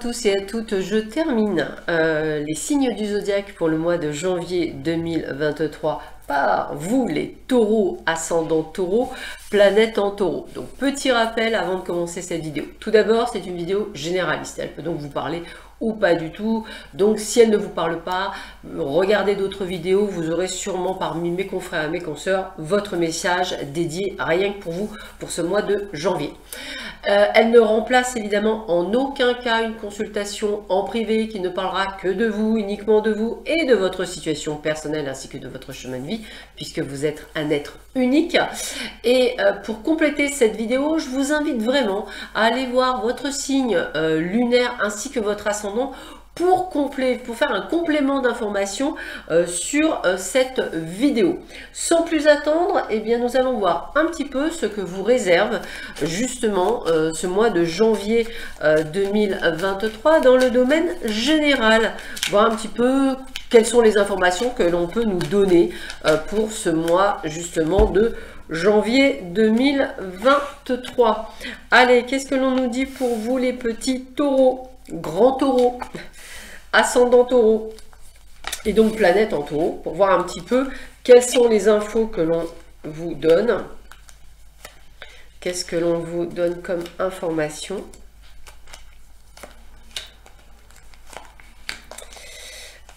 tous et à toutes, je termine les signes du zodiaque pour le mois de janvier 2023 par vous les taureaux, ascendant taureau, planète en taureau. Donc petit rappel avant de commencer cette vidéo. Tout d'abord, c'est une vidéo généraliste, elle peut donc vous parler ou pas du tout. Donc si elle ne vous parle pas, regardez d'autres vidéos, vous aurez sûrement parmi mes confrères et mes consoeurs votre message dédié rien que pour vous pour ce mois de janvier. Elle ne remplace évidemment en aucun cas une consultation en privé qui ne parlera que de vous, uniquement de vous et de votre situation personnelle ainsi que de votre chemin de vie puisque vous êtes un être unique. Et pour compléter cette vidéo, je vous invite vraiment à aller voir votre signe lunaire ainsi que votre ascendant pour faire un complément d'information sur cette vidéo. Sans plus attendre, eh bien, nous allons voir un petit peu ce que vous réserve justement ce mois de janvier 2023 dans le domaine général. Voir un petit peu quelles sont les informations que l'on peut nous donner pour ce mois justement de janvier 2023. Allez, qu'est-ce que l'on nous dit pour vous les petits taureaux, grands taureaux, ascendant taureau et donc planète en taureau, pour voir un petit peu quelles sont les infos que l'on vous donne. Qu'est-ce que l'on vous donne comme information?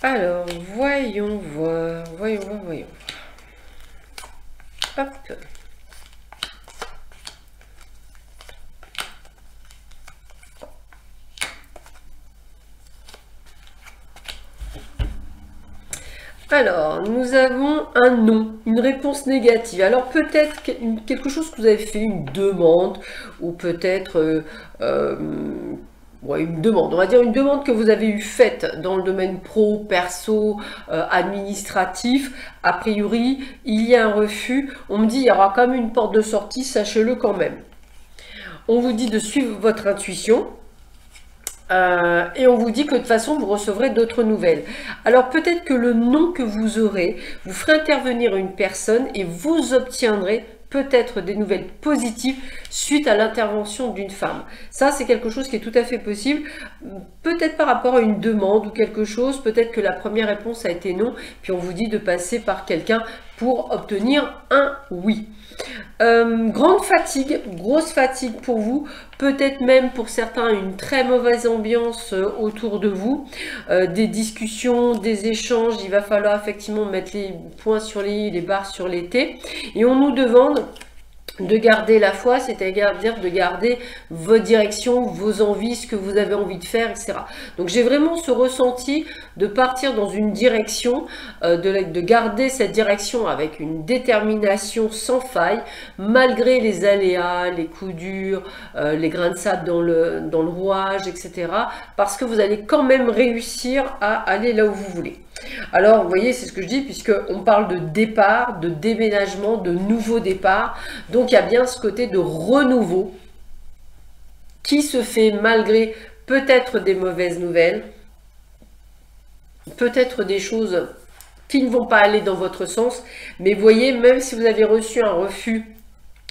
Alors, voyons voir. Hop. Alors, nous avons un non, une réponse négative. Alors, peut-être quelque chose que vous avez fait, une demande, ou peut-être une demande, on va dire une demande que vous avez eu faite dans le domaine pro, perso, administratif. A priori, il y a un refus. On me dit il y aura quand même une porte de sortie, sachez-le quand même. On vous dit de suivre votre intuition. Et on vous dit que de toute façon vous recevrez d'autres nouvelles. Alors peut-être que le non que vous aurez vous ferez intervenir une personne et vous obtiendrez peut-être des nouvelles positives suite à l'intervention d'une femme. Ça, c'est quelque chose qui est tout à fait possible. Peut-être par rapport à une demande ou quelque chose, peut-être que la première réponse a été non, puis on vous dit de passer par quelqu'un pour obtenir un oui. Grande fatigue, grosse fatigue pour vous, peut-être même pour certains une très mauvaise ambiance autour de vous, des discussions, des échanges, il va falloir effectivement mettre les points sur les i, les barres sur les t, et on nous demande de garder la foi, c'est-à-dire de garder vos directions, vos envies, ce que vous avez envie de faire, etc. Donc j'ai vraiment ce ressenti de partir dans une direction, de garder cette direction avec une détermination sans faille, malgré les aléas, les coups durs, les grains de sable dans le rouage, etc. Parce que vous allez quand même réussir à aller là où vous voulez. Alors, vous voyez, c'est ce que je dis, puisqu'on parle de départ, de déménagement, de nouveau départ. Donc, il y a bien ce côté de renouveau qui se fait malgré peut-être des mauvaises nouvelles, peut-être des choses qui ne vont pas aller dans votre sens. Mais vous voyez, même si vous avez reçu un refus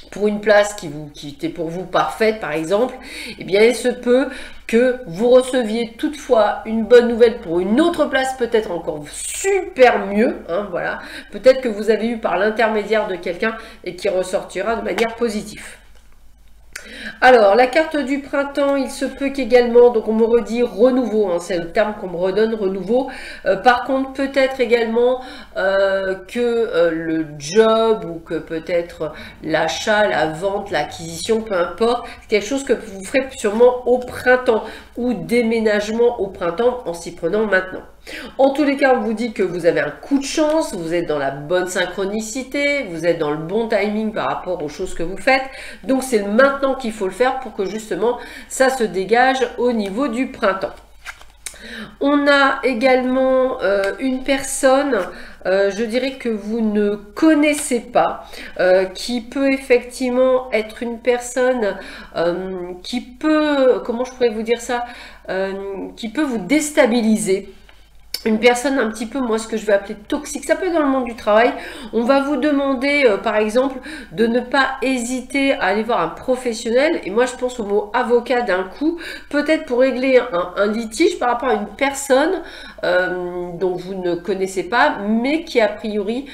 pour une place qui était pour vous parfaite, par exemple, eh bien, il se peut que vous receviez toutefois une bonne nouvelle pour une autre place, peut-être encore super mieux, hein, voilà. Peut-être que vous avez eu par l'intermédiaire de quelqu'un et qui ressortira de manière positive. Alors, la carte du printemps, il se peut qu'également, donc on me redit renouveau, hein, c'est le terme qu'on me redonne, renouveau. Par contre, peut-être également que le job ou que peut-être l'achat, la vente, l'acquisition, peu importe, c'est quelque chose que vous ferez sûrement au printemps ou déménagement au printemps en s'y prenant maintenant. En tous les cas, on vous dit que vous avez un coup de chance, vous êtes dans la bonne synchronicité, vous êtes dans le bon timing par rapport aux choses que vous faites. Donc, c'est maintenant qu'il faut le faire pour que justement, ça se dégage au niveau du printemps. On a également une personne, je dirais que vous ne connaissez pas, qui peut effectivement être une personne qui peut, comment je pourrais vous dire ça, qui peut vous déstabiliser. une personne un petit peu, moi, ce que je vais appeler toxique. Ça peut être dans le monde du travail. On va vous demander, par exemple, de ne pas hésiter à aller voir un professionnel. Et moi, je pense au mot avocat d'un coup, peut-être pour régler un litige par rapport à une personne dont vous ne connaissez pas, mais qui, a priori,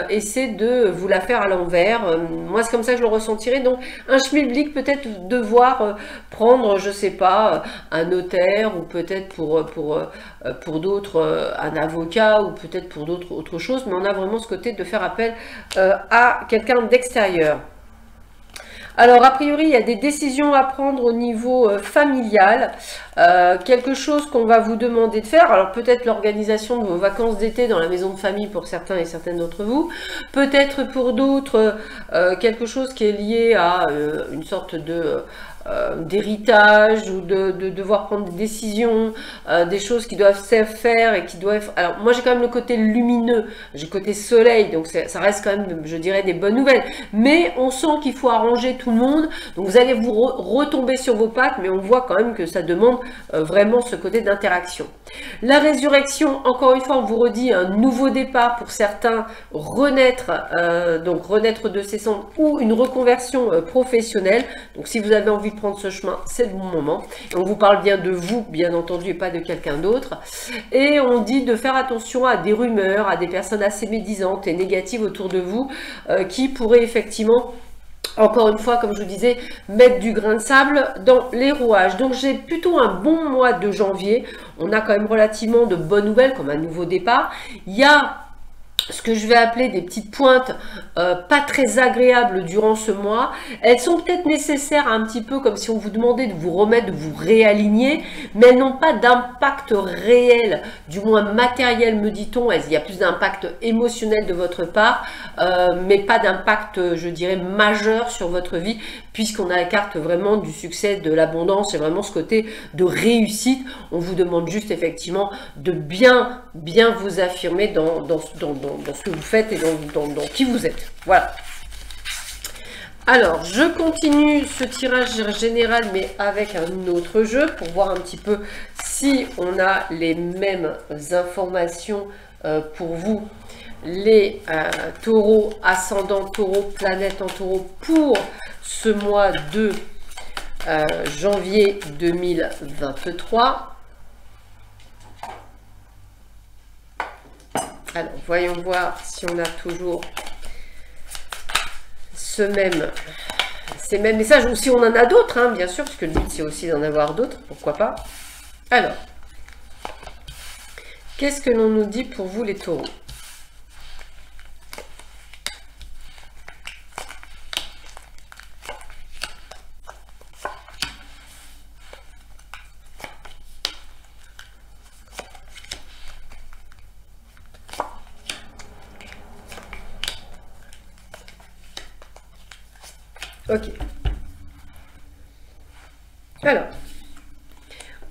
essaie de vous la faire à l'envers. Moi, c'est comme ça que je le ressentirais. Donc, un schmilblick, peut-être devoir prendre, je sais pas, un notaire ou peut-être pour d'autres un avocat ou peut-être pour d'autres autre chose, mais on a vraiment ce côté de faire appel à quelqu'un d'extérieur. Alors, a priori, il y a des décisions à prendre au niveau familial, quelque chose qu'on va vous demander de faire. Alors, peut-être l'organisation de vos vacances d'été dans la maison de famille pour certains et certaines d'entre vous. Peut-être pour d'autres, quelque chose qui est lié à une sorte de d'héritage ou de devoir prendre des décisions, des choses qui doivent se faire et qui doivent... Alors moi j'ai quand même le côté lumineux, j'ai le côté soleil, donc ça reste quand même, je dirais, des bonnes nouvelles. Mais on sent qu'il faut arranger tout le monde, donc vous allez vous retomber sur vos pattes, mais on voit quand même que ça demande vraiment ce côté d'interaction. La résurrection, encore une fois, on vous redit un nouveau départ pour certains, renaître, donc renaître de ses cendres ou une reconversion professionnelle. Donc si vous avez envie de prendre ce chemin, c'est le bon moment. Et on vous parle bien de vous, bien entendu, et pas de quelqu'un d'autre. Et on dit de faire attention à des rumeurs, à des personnes assez médisantes et négatives autour de vous, qui pourraient effectivement, encore une fois, comme je vous disais, mettre du grain de sable dans les rouages. Donc j'ai plutôt un bon mois de janvier. On a quand même relativement de bonnes nouvelles, comme un nouveau départ. Il y a ce que je vais appeler des petites pointes pas très agréables durant ce mois. Elles sont peut-être nécessaires un petit peu comme si on vous demandait de vous remettre, de vous réaligner, mais elles n'ont pas d'impact réel, du moins matériel me dit-on. Il y a plus d'impact émotionnel de votre part, mais pas d'impact, je dirais, majeur sur votre vie, puisqu'on a la carte vraiment du succès, de l'abondance, et vraiment ce côté de réussite. On vous demande juste effectivement de bien vous affirmer dans ce que vous faites et dans qui vous êtes. Voilà. Alors, je continue ce tirage général, mais avec un autre jeu, pour voir un petit peu si on a les mêmes informations pour vous, les taureaux, ascendant taureau, planète en taureau, pour ce mois de janvier 2023. Alors, voyons voir si on a toujours ces mêmes messages, ou si on en a d'autres, hein, bien sûr, parce que le but c'est aussi d'en avoir d'autres, pourquoi pas. Alors, qu'est-ce que l'on nous dit pour vous les taureaux ? Ok. Alors,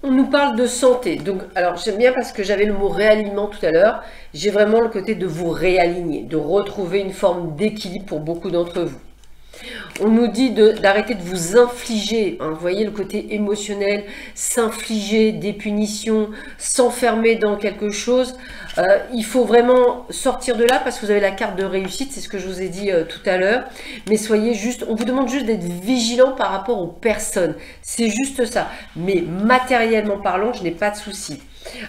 on nous parle de santé. Donc, alors j'aime bien parce que j'avais le mot réalignement tout à l'heure. J'ai vraiment le côté de vous réaligner, de retrouver une forme d'équilibre pour beaucoup d'entre vous. On nous dit d'arrêter de vous infliger, hein, vous voyez le côté émotionnel, s'infliger des punitions, s'enfermer dans quelque chose. Il faut vraiment sortir de là parce que vous avez la carte de réussite, c'est ce que je vous ai dit tout à l'heure. Mais soyez juste, on vous demande juste d'être vigilant par rapport aux personnes. C'est juste ça. Mais matériellement parlant, je n'ai pas de souci.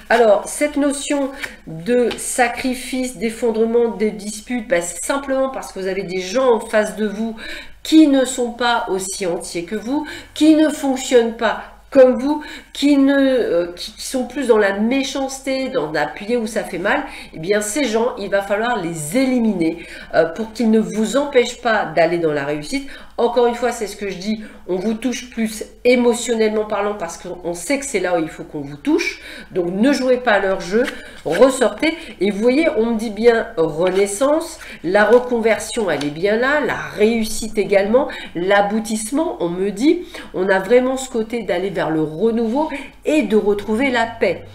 Alors, cette notion de sacrifice, d'effondrement, de disputes, bah, c'est simplement parce que vous avez des gens en face de vous qui ne sont pas aussi entiers que vous, qui ne fonctionnent pas comme vous, qui sont plus dans la méchanceté, dans appuyer où ça fait mal. Eh bien, ces gens, il va falloir les éliminer pour qu'ils ne vous empêchent pas d'aller dans la réussite. Encore une fois, c'est ce que je dis, on vous touche plus émotionnellement parlant parce qu'on sait que c'est là où il faut qu'on vous touche. Donc, ne jouez pas à leur jeu, ressortez. Et vous voyez, on me dit bien renaissance, la reconversion, elle est bien là, la réussite également, l'aboutissement, on me dit, on a vraiment ce côté d'aller vers le renouveau et de retrouver la paix.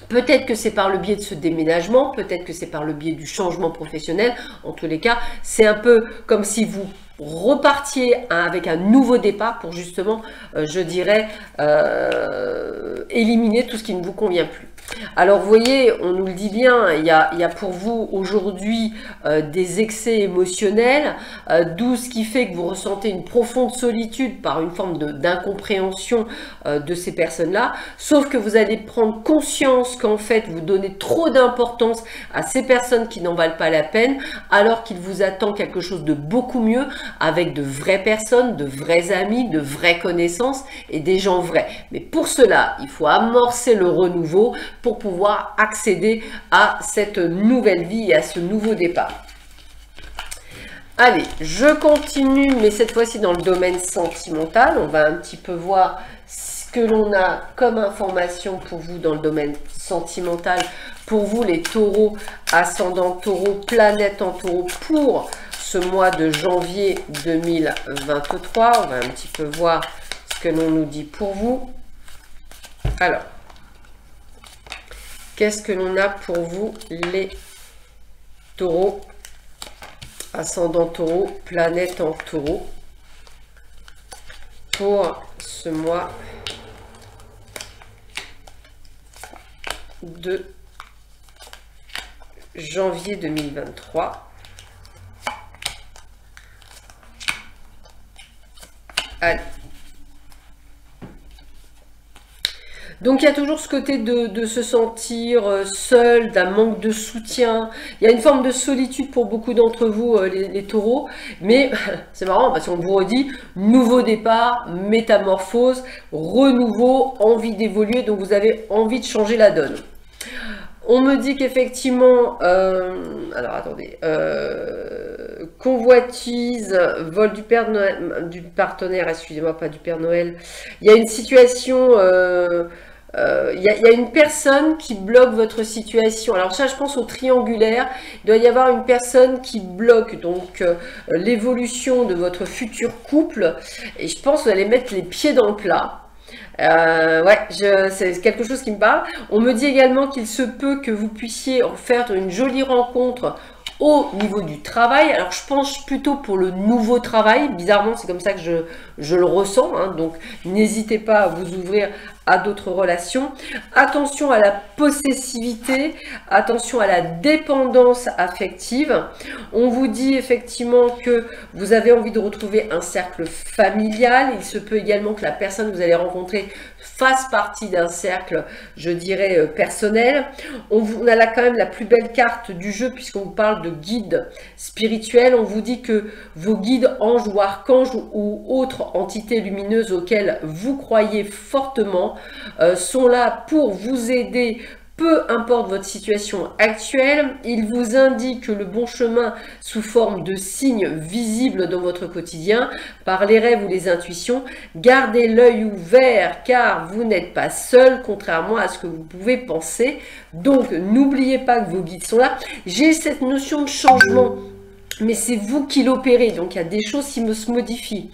Peut-être que c'est par le biais de ce déménagement, peut-être que c'est par le biais du changement professionnel. En tous les cas, c'est un peu comme si vous repartiez avec un nouveau départ pour justement, je dirais, éliminer tout ce qui ne vous convient plus. Alors, vous voyez, on nous le dit bien, il y a pour vous aujourd'hui des excès émotionnels, d'où ce qui fait que vous ressentez une profonde solitude par une forme d'incompréhension de ces personnes-là, sauf que vous allez prendre conscience qu'en fait, vous donnez trop d'importance à ces personnes qui n'en valent pas la peine, alors qu'il vous attend quelque chose de beaucoup mieux, avec de vraies personnes, de vrais amis, de vraies connaissances et des gens vrais. Mais pour cela, il faut amorcer le renouveau, pour pouvoir accéder à cette nouvelle vie et à ce nouveau départ. Allez, je continue, mais cette fois-ci dans le domaine sentimental. On va un petit peu voir ce que l'on a comme information pour vous dans le domaine sentimental. Pour vous, les taureaux, ascendant taureau, planète en taureau, pour ce mois de janvier 2023. On va un petit peu voir ce que l'on nous dit pour vous. Alors, qu'est-ce que l'on a pour vous, les taureaux, ascendant taureau, planète en taureau, pour ce mois de janvier 2023. Allez. Donc il y a toujours ce côté de se sentir seul, d'un manque de soutien. Il y a une forme de solitude pour beaucoup d'entre vous, les taureaux. Mais c'est marrant parce qu'on vous redit nouveau départ, métamorphose, renouveau, envie d'évoluer. Donc vous avez envie de changer la donne. On me dit qu'effectivement, alors attendez, convoitise, vol du Père Noël, du partenaire, excusez-moi, pas du Père Noël. Il y a une situation... il y a une personne qui bloque votre situation. Alors ça, je pense au triangulaire. Il doit y avoir une personne qui bloque donc l'évolution de votre futur couple. Et je pense que vous allez mettre les pieds dans le plat. Ouais, c'est quelque chose qui me parle. On me dit également qu'il se peut que vous puissiez faire une jolie rencontre au niveau du travail. Alors je pense plutôt pour le nouveau travail, bizarrement c'est comme ça que je le ressens, hein. Donc n'hésitez pas à vous ouvrir à d'autres relations. Attention à la possessivité, attention à la dépendance affective. On vous dit effectivement que vous avez envie de retrouver un cercle familial. Il se peut également que la personne que vous allez rencontrer fasse partie d'un cercle, je dirais, personnel. On a là quand même la plus belle carte du jeu puisqu'on vous parle de guide spirituel. On vous dit que vos guides, anges ou archanges ou autres entités lumineuses auxquelles vous croyez fortement sont là pour vous aider. Peu importe votre situation actuelle, il vous indique le bon chemin sous forme de signes visibles dans votre quotidien, par les rêves ou les intuitions. Gardez l'œil ouvert car vous n'êtes pas seul, contrairement à ce que vous pouvez penser. Donc n'oubliez pas que vos guides sont là. J'ai cette notion de changement, mais c'est vous qui l'opérez, donc il y a des choses qui se modifient.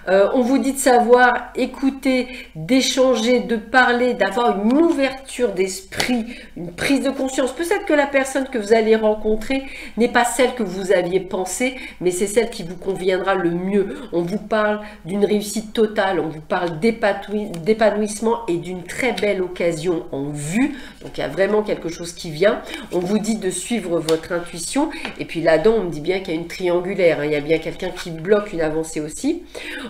On vous dit de savoir écouter, d'échanger, de parler, d'avoir une ouverture d'esprit, une prise de conscience. Peut-être que la personne que vous allez rencontrer n'est pas celle que vous aviez pensée, mais c'est celle qui vous conviendra le mieux. On vous parle d'une réussite totale, on vous parle d'épanouissement et d'une très belle occasion en vue. Donc il y a vraiment quelque chose qui vient. On vous dit de suivre votre intuition. Et puis là-dedans, on me dit bien qu'il y a une triangulaire, hein. Il y a bien quelqu'un qui bloque une avancée aussi.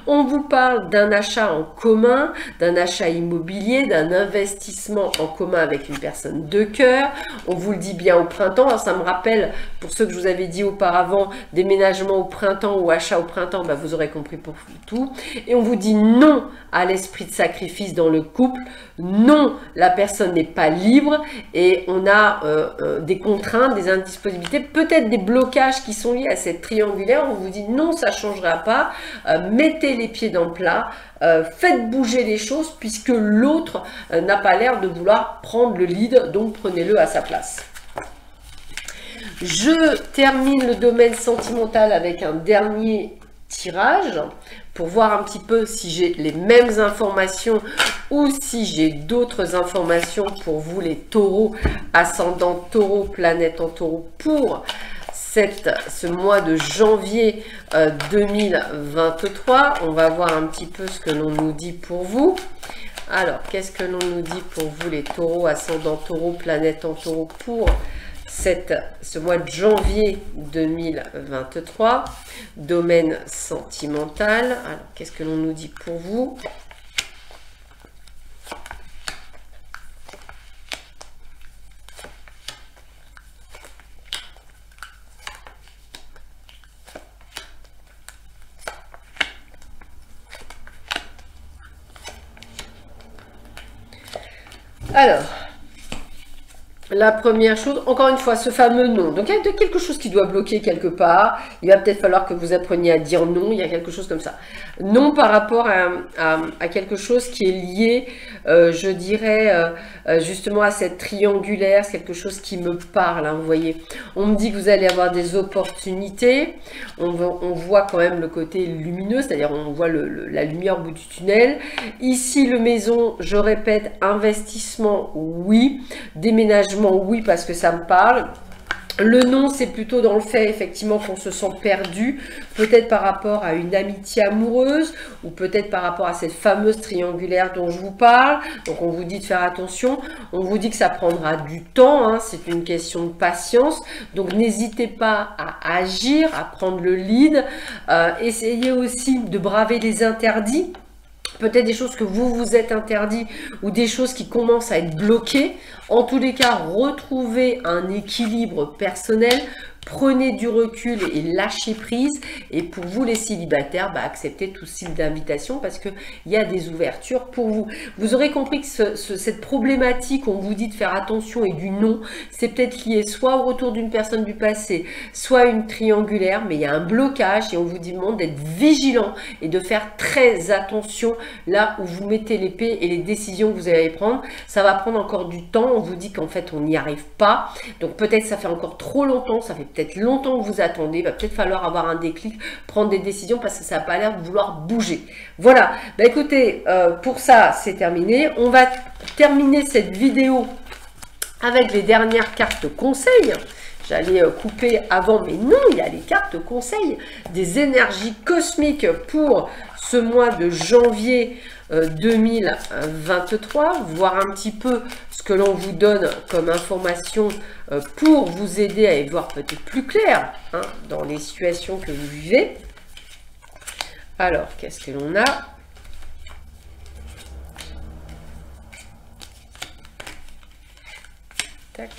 On vous parle d'un achat en commun, d'un achat immobilier, d'un investissement en commun avec une personne de cœur. On vous le dit bien au printemps. Alors, ça me rappelle, pour ceux que je vous avais dit auparavant, déménagement au printemps ou achat au printemps, bah, vous aurez compris pour tout. Et on vous dit non à l'esprit de sacrifice dans le couple. Non, la personne n'est pas libre et on a des contraintes, des indisponibilités, peut-être des blocages qui sont liés à cette triangulaire. On vous dit non, ça ne changera pas. Mettez les pieds dans le plat, faites bouger les choses puisque l'autre n'a pas l'air de vouloir prendre le lead, donc prenez-le à sa place. Je termine le domaine sentimental avec un dernier tirage pour voir un petit peu si j'ai les mêmes informations ou si j'ai d'autres informations pour vous les taureaux, ascendant taureau, planète en taureau, pour ce mois de janvier 2023. On va voir un petit peu ce que l'on nous dit pour vous. Alors, qu'est-ce que l'on nous dit pour vous les taureaux, ascendant taureau, planète en taureau pour ce mois de janvier 2023, domaine sentimental. Alors, qu'est-ce que l'on nous dit pour vous? Alors, la première chose, encore une fois, ce fameux non. Donc, il y a quelque chose qui doit bloquer quelque part. Il va peut-être falloir que vous appreniez à dire non. Il y a quelque chose comme ça. Non par rapport à quelque chose qui est lié, je dirais, justement à cette triangulaire. C'est quelque chose qui me parle, hein, vous voyez. On me dit que vous allez avoir des opportunités. On voit quand même le côté lumineux, c'est-à-dire on voit la lumière au bout du tunnel. Ici, le maison, je répète, investissement, oui. Déménagement, oui, parce que ça me parle. Le non, c'est plutôt dans le fait, effectivement, qu'on se sent perdu, peut-être par rapport à une amitié amoureuse, ou peut-être par rapport à cette fameuse triangulaire dont je vous parle. Donc, on vous dit de faire attention. On vous dit que ça prendra du temps, hein, c'est une question de patience. Donc, n'hésitez pas à agir, à prendre le lead. Essayez aussi de braver les interdits. Peut-être des choses que vous vous êtes interdit ou des choses qui commencent à être bloquées. En tous les cas, retrouvez un équilibre personnel. Prenez du recul et lâchez prise. Et pour vous les célibataires, acceptez tout style d'invitation parce qu'il y a des ouvertures pour vous. Vous aurez compris que cette problématique, on vous dit de faire attention et du non, c'est peut-être lié soit au retour d'une personne du passé, soit une triangulaire, mais il y a un blocage et on vous demande d'être vigilant et de faire très attention là où vous mettez l'épée et les décisions que vous allez prendre. Ça va prendre encore du temps. On vous dit qu'en fait, on n'y arrive pas. Donc peut-être ça fait encore trop longtemps, ça fait peut-être longtemps que vous attendez, il va peut-être falloir avoir un déclic, prendre des décisions parce que ça n'a pas l'air de vouloir bouger. Voilà, écoutez, pour ça c'est terminé. On va terminer cette vidéo avec les dernières cartes conseils. J'allais couper avant, mais non, il y a les cartes conseils des énergies cosmiques pour ce mois de janvier 2023, voir un petit peu ce que l'on vous donne comme information pour vous aider à y voir peut-être plus clair, hein, dans les situations que vous vivez. Alors, qu'est-ce que l'on a? Tac.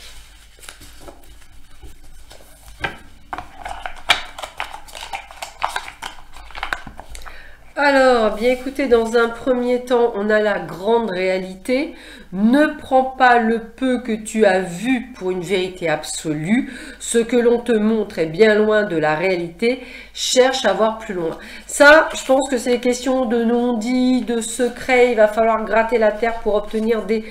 Alors, bien écoutez, dans un premier temps, on a la grande réalité. Ne prends pas le peu que tu as vu pour une vérité absolue. Ce que l'on te montre est bien loin de la réalité. Cherche à voir plus loin. Ça, je pense que c'est des questions de non-dit, de secret. Il va falloir gratter la terre pour obtenir des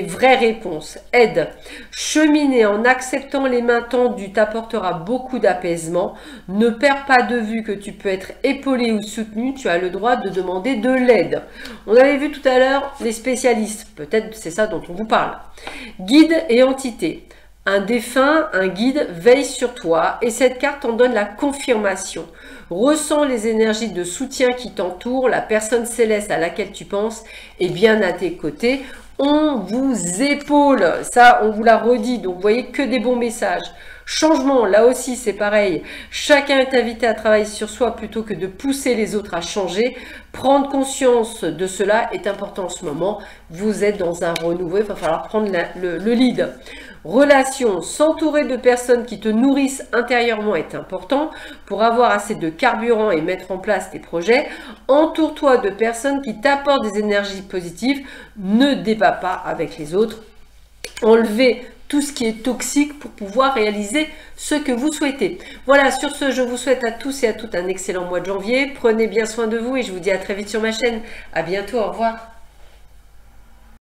vraies réponses. Aide. Cheminer en acceptant les mains tendues t'apportera beaucoup d'apaisement. Ne perds pas de vue que tu peux être épaulé ou soutenu. Tu as le droit de demander de l'aide. On avait vu tout à l'heure les spécialistes. Peut-être c'est ça dont on vous parle. Guide et entité. Un défunt, un guide veille sur toi et cette carte en donne la confirmation. Ressens les énergies de soutien qui t'entourent. La personne céleste à laquelle tu penses est bien à tes côtés. On vous épaule, ça on vous l'a redit, donc vous voyez que des bons messages. Changement, là aussi c'est pareil, chacun est invité à travailler sur soi plutôt que de pousser les autres à changer. Prendre conscience de cela est important en ce moment, vous êtes dans un renouveau, il va falloir prendre le lead. Relation, s'entourer de personnes qui te nourrissent intérieurement est important pour avoir assez de carburant et mettre en place tes projets. Entoure-toi de personnes qui t'apportent des énergies positives. Ne débat pas avec les autres. Enlevez tout ce qui est toxique pour pouvoir réaliser ce que vous souhaitez. Voilà, sur ce, je vous souhaite à tous et à toutes un excellent mois de janvier. Prenez bien soin de vous et je vous dis à très vite sur ma chaîne. À bientôt, au revoir.